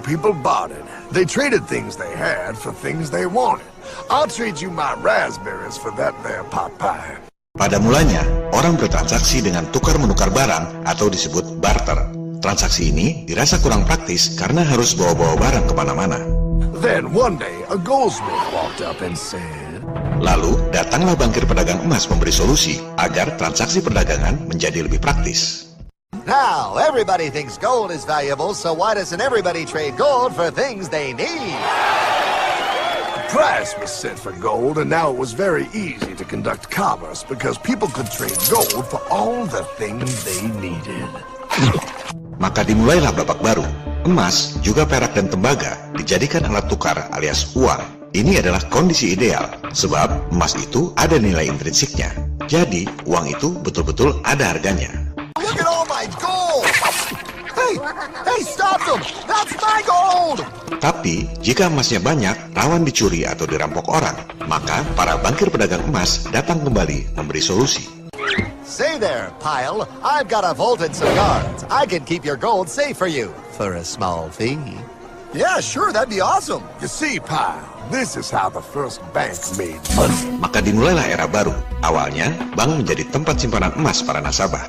people bartered. They traded things they had for things they wanted. I'll trade you my raspberries for that there pot pie. Pada mulanya, orang bertransaksi dengan tukar-menukar barang atau disebut barter. Transaksi ini dirasa kurang praktis karena harus bawa-bawa barang kemana-mana. Then one day, a goldsmith walked up and said, Lalu, datanglah bankir pedagang emas memberi solusi agar transaksi perdagangan menjadi lebih praktis. Now, everybody thinks gold is valuable, so why doesn't everybody trade gold for things they need? Price was set for gold, and now it was very easy to conduct commerce because people could trade gold for all the things they needed. Maka dimulailah babak baru. Emas, juga perak dan tembaga dijadikan alat tukar alias uang. Ini adalah kondisi ideal, sebab emas itu ada nilai intrinsiknya. Jadi, uang itu betul-betul ada harganya. Look at all my gold! Hey, stop them! That's my gold! Tapi, jika emasnya banyak, rawan dicuri atau dirampok orang, maka para bankir pedagang emas datang kembali memberi solusi. Say there, Pile. I've got a vault and some guards. I can keep your gold safe for you for a small fee. Yeah, sure, that'd be awesome. You see, Pile, this is how the first bank made money. Maka dimulailah era baru. Awalnya, bank menjadi tempat simpanan emas para nasabah.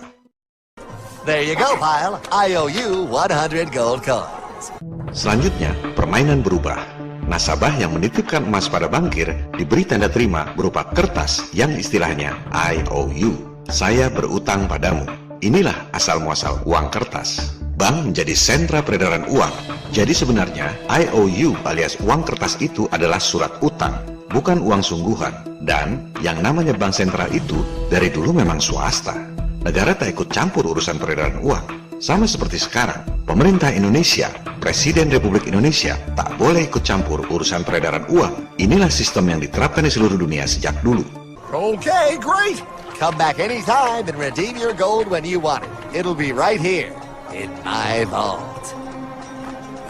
There you go, Pile. I owe you 100 gold coins. Selanjutnya, permainan berubah. Nasabah yang menitipkan emas pada bankir diberi tanda terima berupa kertas yang istilahnya IOU. Saya berutang padamu. Inilah asal-muasal uang kertas. Bank menjadi sentra peredaran uang. Jadi sebenarnya IOU alias uang kertas itu adalah surat utang, bukan uang sungguhan. Dan yang namanya bank sentral itu dari dulu memang swasta. Negara tak ikut campur urusan peredaran uang. Sama seperti sekarang, pemerintah Indonesia, Presiden Republik Indonesia tak boleh ikut campur urusan peredaran uang. Inilah sistem yang diterapkan di seluruh dunia sejak dulu. Okay, great. Come back anytime and redeem your gold when you want it. It'll be right here in my vault.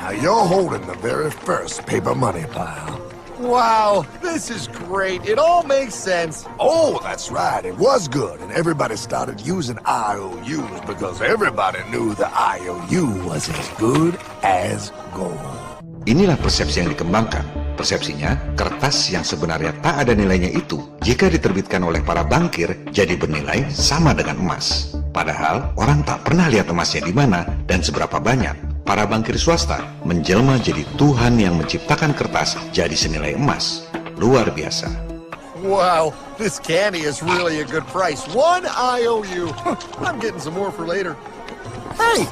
Now you're holding the very first paper money, Pile. Wow, this is great. It all makes sense. Oh, that's right. It was good, and everybody started using IOUs because everybody knew the IOU was as good as gold. Inilah persepsi yang dikembangkan. Persepsinya, kertas yang sebenarnya tak ada nilainya itu, jika diterbitkan oleh para bankir, jadi bernilai sama dengan emas. Padahal, orang tak pernah lihat emasnya di mana dan seberapa banyak. Para bankir swasta menjelma jadi Tuhan yang menciptakan kertas jadi senilai emas. Luar biasa. Wow, this candy is really a good price. 1 IOU. I'm getting some more for later. Hey!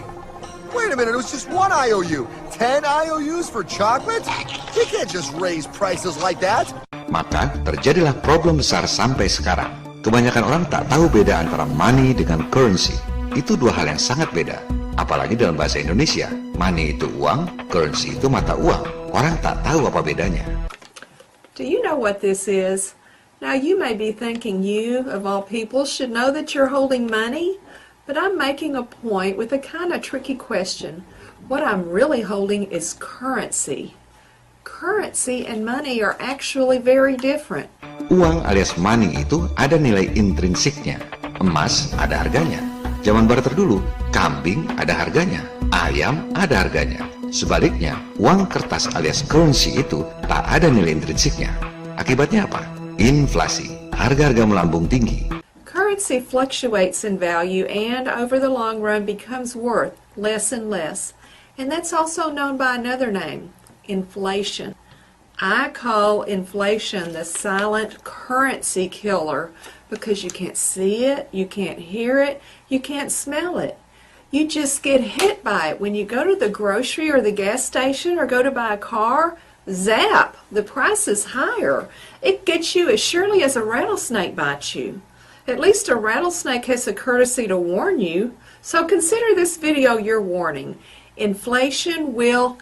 Wait a minute, it was just 1 IOU. 10 IOUs for chocolate? You can't just raise prices like that. Maka terjadilah problem besar sampai sekarang. Kebanyakan orang tak tahu beda antara money dengan currency. Itu dua hal yang sangat beda. Apalagi dalam bahasa Indonesia, money itu uang, currency itu mata uang. Orang tak tahu apa bedanya. Do you know what this is? Now you may be thinking you, of all people, should know that you're holding money. But I'm making a point with a kind of tricky question. What I'm really holding is currency. Currency and money are actually very different. Uang alias money itu ada nilai intrinsiknya. Emas ada harganya. Zaman barter dulu, kambing ada harganya, ayam ada harganya. Sebaliknya, uang kertas alias currency itu tak ada nilai intrinsiknya. Akibatnya apa? Inflasi. Harga-harga melambung tinggi. Currency fluctuates in value and, over the long run, becomes worth less and less. And that's also known by another name, inflation. I call inflation the silent currency killer because you can't see it, you can't hear it, you can't smell it. You just get hit by it. When you go to the grocery or the gas station or go to buy a car, zap, the price is higher. It gets you as surely as a rattlesnake bites you. At least a rattlesnake has the courtesy to warn you, so consider this video your warning. Inflation will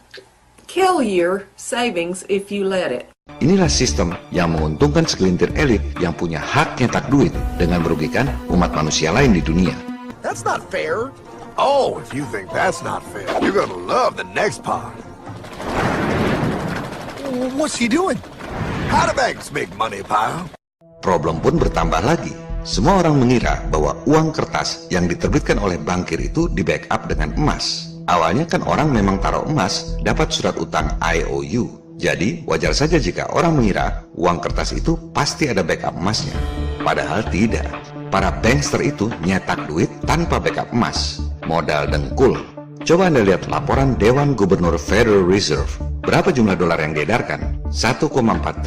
kill your savings if you let it. Inilah sistem yang menguntungkan segelintir elit yang punya hak nyetak duit dengan merugikan umat manusia lain di dunia. That's not fair. Oh, if you think that's not fair, you're gonna love the next part. What's he doing? How do banks make money, Pile? Problem pun bertambah lagi. Semua orang mengira bahwa uang kertas yang diterbitkan oleh bankir itu di backup dengan emas. Awalnya kan orang memang taruh emas, dapat surat utang IOU. Jadi wajar saja jika orang mengira uang kertas itu pasti ada backup emasnya. Padahal tidak. Para bankster itu nyetak duit tanpa backup emas. Modal dengkul. Coba Anda lihat laporan Dewan Gubernur Federal Reserve. Berapa jumlah dolar yang diedarkan? 1,4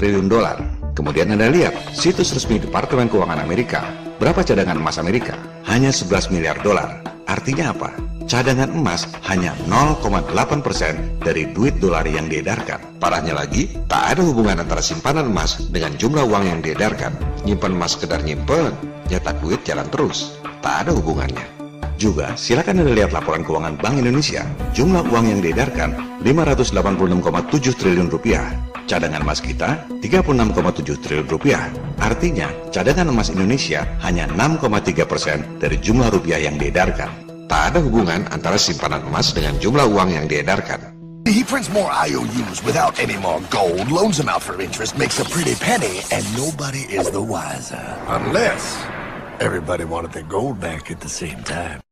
triliun dolar. Kemudian Anda lihat situs resmi Departemen Keuangan Amerika. Berapa cadangan emas Amerika? Hanya 11 miliar dolar. Artinya apa? Cadangan emas hanya 0,8% dari duit dolar yang diedarkan. Parahnya lagi, tak ada hubungan antara simpanan emas dengan jumlah uang yang diedarkan. Nyimpan emas sekedar nyimpen, nyetak duit jalan terus. Tak ada hubungannya. Juga, silakan Anda lihat laporan keuangan Bank Indonesia. Jumlah uang yang diedarkan 586,7 triliun rupiah. Cadangan emas kita 36,7 triliun rupiah. Artinya, cadangan emas Indonesia hanya 6,3% dari jumlah rupiah yang diedarkan. Tak ada hubungan antara simpanan emas dengan jumlah uang yang diedarkan. He prints more IOUs without any more gold, loans them out for interest, makes a pretty penny, and nobody is the wiser. Unless everybody wanted their gold back at the same time.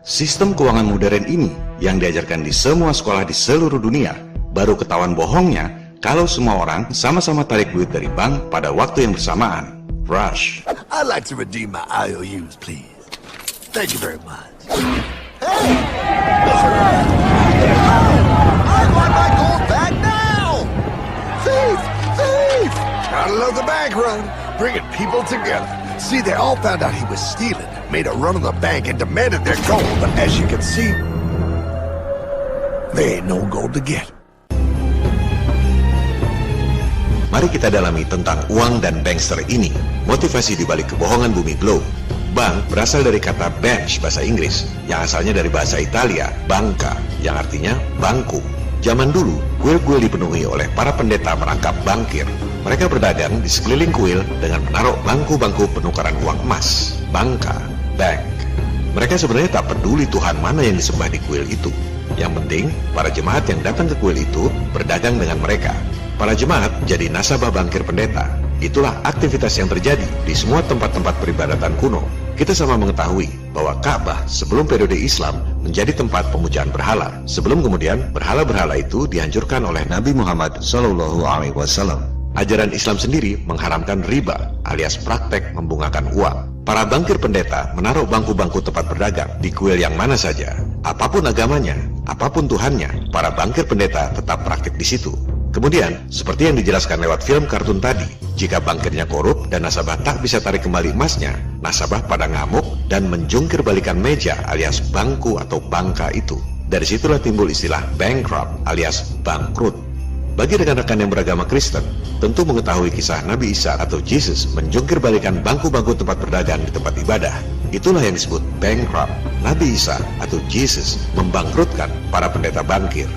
Sistem keuangan modern ini yang diajarkan di semua sekolah di seluruh dunia baru ketahuan bohongnya kalau semua orang sama-sama tarik duit dari bank pada waktu yang bersamaan. Rush. I'd like to redeem my IOUs, please. Thank you very much. Hey! I want my gold back now! Thief! Thief! Gotta love the bank run, bringing people together. See, they all found out he was stealing, made a run on the bank and demanded their gold, but as you can see, there ain't no gold to get. Mari kita dalami tentang uang dan bankster ini. Motivasi dibalik kebohongan bumi globe. Bank berasal dari kata bench bahasa Inggris, yang asalnya dari bahasa Italia, banca, yang artinya bangku. Zaman dulu, kuil-kuil dipenuhi oleh para pendeta merangkap bankir. Mereka berdagang di sekeliling kuil dengan menaruh bangku-bangku penukaran uang emas, banca, bank. Mereka sebenarnya tak peduli Tuhan mana yang disembah di kuil itu. Yang penting, para jemaat yang datang ke kuil itu berdagang dengan mereka. Para jemaat jadi nasabah bankir pendeta. Itulah aktivitas yang terjadi di semua tempat-tempat peribadatan kuno. Kita sama mengetahui bahwa Ka'bah sebelum periode Islam menjadi tempat pemujaan berhala. Sebelum kemudian berhala-berhala itu dihancurkan oleh Nabi Muhammad SAW. Ajaran Islam sendiri mengharamkan riba alias praktek membungakan uang. Para bankir pendeta menaruh bangku-bangku tempat berdagang di kuil yang mana saja. Apapun agamanya, apapun Tuhannya, para bankir pendeta tetap praktik di situ. Kemudian, seperti yang dijelaskan lewat film kartun tadi, jika bankirnya korup dan nasabah tak bisa tarik kembali emasnya, nasabah pada ngamuk dan menjungkir balikan meja alias bangku atau bangka itu. Dari situlah timbul istilah bankrupt alias bangkrut. Bagi rekan-rekan yang beragama Kristen, tentu mengetahui kisah Nabi Isa atau Jesus menjungkir balikan bangku-bangku tempat berdagang di tempat ibadah. Itulah yang disebut bankrupt. Nabi Isa atau Jesus membangkrutkan para pendeta bankir.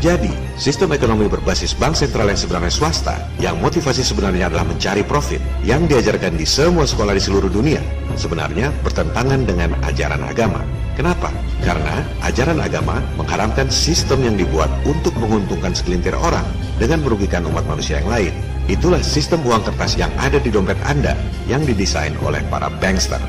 Jadi, sistem ekonomi berbasis bank sentral yang sebenarnya swasta, yang motivasi sebenarnya adalah mencari profit, yang diajarkan di semua sekolah di seluruh dunia, sebenarnya bertentangan dengan ajaran agama. Kenapa? Karena ajaran agama mengharamkan sistem yang dibuat untuk menguntungkan segelintir orang dengan merugikan umat manusia yang lain. Itulah sistem uang kertas yang ada di dompet Anda yang didesain oleh para bankster.